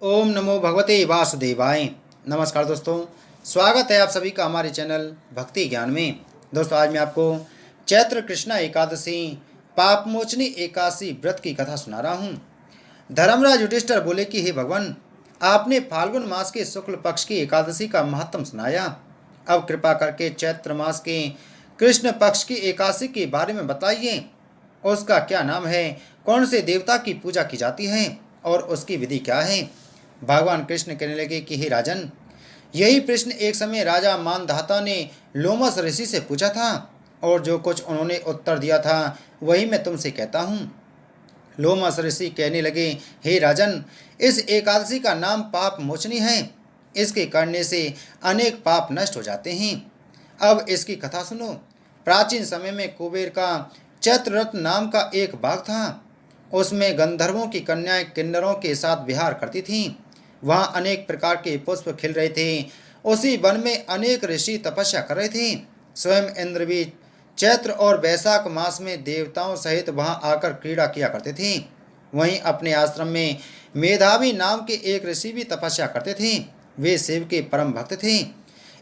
ओम नमो भगवते वासुदेवाय। नमस्कार दोस्तों, स्वागत है आप सभी का हमारे चैनल भक्ति ज्ञान में। दोस्तों, आज मैं आपको चैत्र कृष्णा एकादशी पापमोचनी एकादशी व्रत की कथा सुना रहा हूँ। धर्मराज युधिष्ठिर बोले कि हे भगवान, आपने फाल्गुन मास के शुक्ल पक्ष की एकादशी का महत्व सुनाया। अब कृपा करके चैत्र मास के कृष्ण पक्ष की एकादशी के बारे में बताइए। उसका क्या नाम है, कौन से देवता की पूजा की जाती है और उसकी विधि क्या है। भगवान कृष्ण कहने लगे कि हे राजन, यही प्रश्न एक समय राजा मानधाता ने लोमस ऋषि से पूछा था और जो कुछ उन्होंने उत्तर दिया था वही मैं तुमसे कहता हूँ। लोमस ऋषि कहने लगे, हे राजन, इस एकादशी का नाम पाप मोचनी है। इसके करने से अनेक पाप नष्ट हो जाते हैं। अब इसकी कथा सुनो। प्राचीन समय में कुबेर का चैत्ररथ नाम का एक बाग था। उसमें गंधर्वों की कन्याएं किन्नरों के साथ विहार करती थीं। वहाँ अनेक प्रकार के पुष्प खिल रहे थे। उसी वन में अनेक ऋषि तपस्या कर रहे थे। स्वयं इंद्र भी चैत्र और वैशाख मास में देवताओं सहित वहाँ आकर क्रीड़ा किया करते थे। वहीं अपने आश्रम में मेधावी नाम के एक ऋषि भी तपस्या करते थे। वे शिव के परम भक्त थे।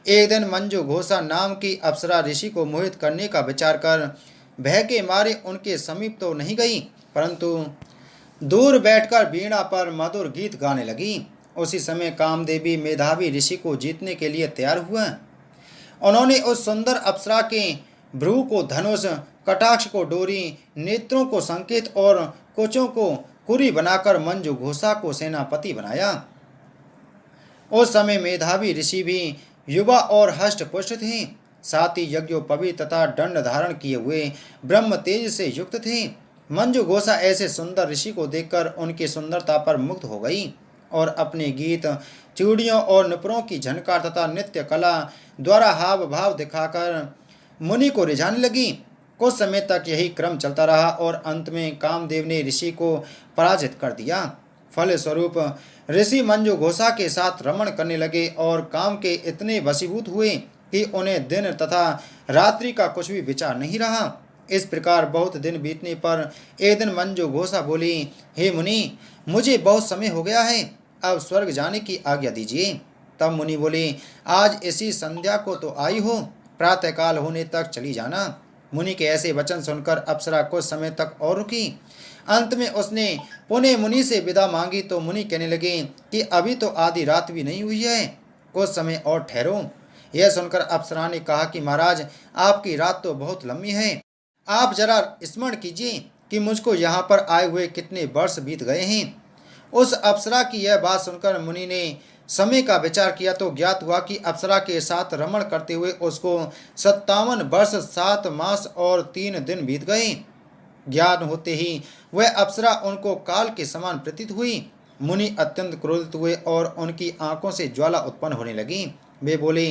एक दिन मंजू घोषा नाम की अप्सरा ऋषि को मोहित करने का विचार कर भय के मारे उनके समीप तो नहीं गई, परंतु दूर बैठकर वीणा पर मधुर गीत गाने लगी। उसी समय कामदेवी मेधावी ऋषि को जीतने के लिए तैयार हुआ। उन्होंने उस सुंदर अप्सरा के भ्रू को धनुष, कटाक्ष को डोरी, नेत्रों को संकेत और कोचों को कुरी बनाकर मंजू घोषा को सेनापति बनाया। उस समय मेधावी ऋषि भी युवा और हष्ट पुष्ट थे। साथ ही यज्ञोपवी तथा दंड धारण किए हुए ब्रह्म तेज से युक्त थे। मंजू घोषा ऐसे सुंदर ऋषि को देखकर उनकी सुंदरता पर मुग्ध हो गई और अपने गीत, चूड़ियों और नुपुरों की झनकार तथा नृत्य कला द्वारा हाव भाव दिखाकर मुनि को रिझाने लगी। कुछ समय तक यही क्रम चलता रहा और अंत में कामदेव ने ऋषि को पराजित कर दिया। फलस्वरूप ऋषि मंजू घोषा के साथ रमण करने लगे और काम के इतने वशीभूत हुए कि उन्हें दिन तथा रात्रि का कुछ भी विचार नहीं रहा। इस प्रकार बहुत दिन बीतने पर एक दिन मंजू घोषा बोली, हे मुनि, मुझे बहुत समय हो गया है, अब स्वर्ग जाने की आज्ञा दीजिए। तब मुनि बोले, आज इसी संध्या को तो आई हो, प्रातःकाल होने तक चली जाना। मुनि के ऐसे वचन सुनकर अप्सरा कुछ समय तक और रुकी। अंत में उसने पुनः मुनि से विदा मांगी तो मुनि कहने लगे कि अभी तो आधी रात भी नहीं हुई है, कुछ समय और ठहरो। यह सुनकर अप्सरा ने कहा कि महाराज, आपकी रात तो बहुत लंबी है। आप जरा स्मरण कीजिए कि मुझको यहाँ पर आए हुए कितने वर्ष बीत गए हैं। उस अप्सरा की यह बात सुनकर मुनि ने समय का विचार किया तो ज्ञात हुआ कि अप्सरा के साथ रमण करते हुए उसको 57 वर्ष 7 मास और 3 दिन बीत गए। ज्ञान होते ही वह अप्सरा उनको काल के समान प्रतीत हुई। मुनि अत्यंत क्रोधित हुए और उनकी आंखों से ज्वाला उत्पन्न होने लगी। वे बोले,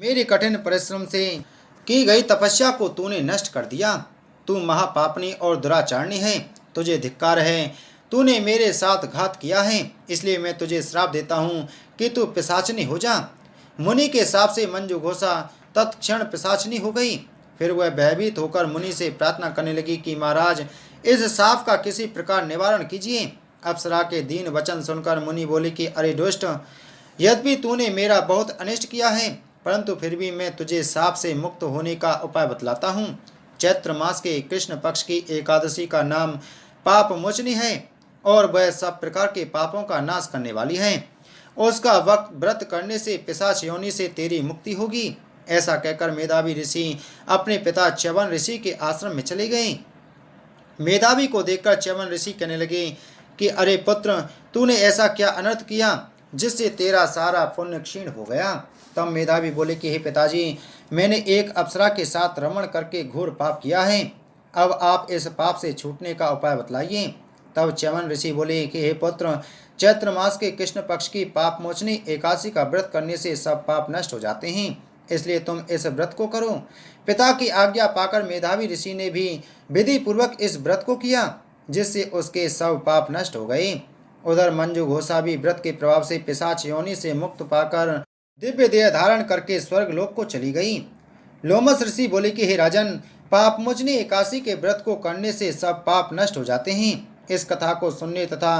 मेरे कठिन परिश्रम से की गई तपस्या को तूने नष्ट कर दिया। तू महापापनी और दुराचारणी है, तुझे धिक्कार है। तूने मेरे साथ घात किया है, इसलिए मैं तुझे श्राप देता हूँ कि तू पिशाचनी हो जा। मुनि के श्राप से मंजू घोषा तत्क्षण पिशाचनी हो गई। फिर वह भयभीत होकर मुनि से प्रार्थना करने लगी कि महाराज, इस श्राप का किसी प्रकार निवारण कीजिए। अप्सरा के दीन वचन सुनकर मुनि बोले कि अरे दुष्ट, यद्यपि तूने मेरा बहुत अनिष्ट किया है, परंतु फिर भी मैं तुझे श्राप से मुक्त होने का उपाय बतलाता हूँ। चैत्र मास के कृष्ण पक्ष की एकादशी का नाम पाप मोचनी है और वह सब प्रकार के पापों का नाश करने वाली है। उसका वक्त व्रत करने से पिशाच योनि से तेरी मुक्ति होगी। ऐसा कहकर मेधावी ऋषि अपने पिता च्यवन ऋषि के आश्रम में चले गए। मेधावी को देखकर च्यवन ऋषि कहने लगे कि अरे पुत्र, तूने ऐसा क्या अनर्थ किया जिससे तेरा सारा पुण्य क्षीण हो गया। तब मेधावी बोले कि हे पिताजी, मैंने एक अप्सरा के साथ रमण करके घोर पाप किया है। अब आप इस पाप से छूटने का उपाय बतलाइए। तब च्यवन ऋषि बोले कि हे पुत्र, चैत्र मास के कृष्ण पक्ष की पाप मोचनी एकादशी का व्रत करने से सब पाप नष्ट हो जाते हैं, इसलिए तुम इस व्रत को करो। पिता की आज्ञा पाकर मेधावी ऋषि ने भी विधि पूर्वक इस व्रत को किया, जिससे उसके सब पाप नष्ट हो गए। उधर मंजू घोषा भी व्रत के प्रभाव से पिशाच योनि से मुक्त पाकर दिव्य देह धारण करके स्वर्ग लोक को चली गई। लोमस ऋषि बोले कि हे राजन, पापमोचनी एकादशी के व्रत को करने से सब पाप नष्ट हो जाते हैं। इस कथा को सुनने तथा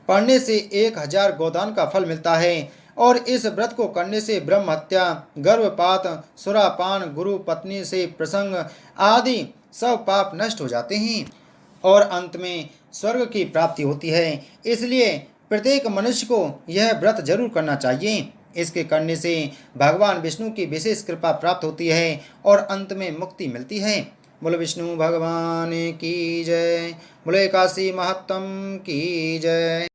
पढ़ने से 1000 गोदान का फल मिलता है। और इस व्रत को करने से ब्रह्म हत्या, गर्भपात, सुरापान, गुरु पत्नी से प्रसंग आदि सब पाप नष्ट हो जाते हैं और अंत में स्वर्ग की प्राप्ति होती है। इसलिए प्रत्येक मनुष्य को यह व्रत जरूर करना चाहिए। इसके करने से भगवान विष्णु की विशेष कृपा प्राप्त होती है और अंत में मुक्ति मिलती है। बोलो विष्णु भगवान की जय। बोलो एकादशी महत्तम की जय।